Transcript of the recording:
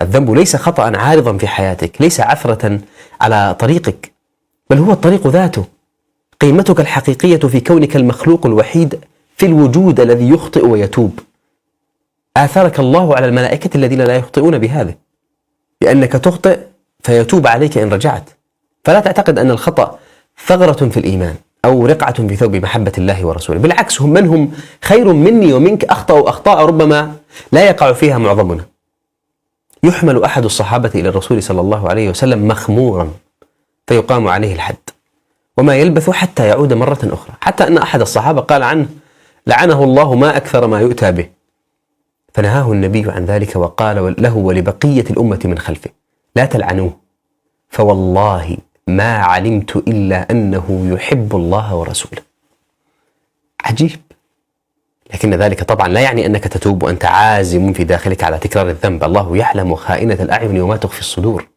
الذنب ليس خطأ عارضا في حياتك، ليس عثرة على طريقك، بل هو الطريق ذاته. قيمتك الحقيقية في كونك المخلوق الوحيد في الوجود الذي يخطئ ويتوب. آثرك الله على الملائكة الذين لا يخطئون بهذا، لأنك تخطئ فيتوب عليك إن رجعت. فلا تعتقد أن الخطأ ثغرة في الإيمان أو رقعة في ثوب محبة الله ورسوله، بالعكس، هم من هم خير مني ومنك أخطأوا أخطاء ربما لا يقع فيها معظمنا. يحمل أحد الصحابة إلى الرسول صلى الله عليه وسلم مخمورا فيقام عليه الحد، وما يلبث حتى يعود مرة أخرى، حتى أن أحد الصحابة قال عنه: لعنه الله ما أكثر ما يؤتى به. فنهاه النبي عن ذلك وقال له ولبقية الأمة من خلفه: لا تلعنوه، فوالله ما علمت إلا أنه يحب الله ورسوله. عجيب. لكن ذلك طبعا لا يعني أنك تتوب وأنت عازم في داخلك على تكرار الذنب. الله يعلم خائنة الأعين وما تخفي الصدور.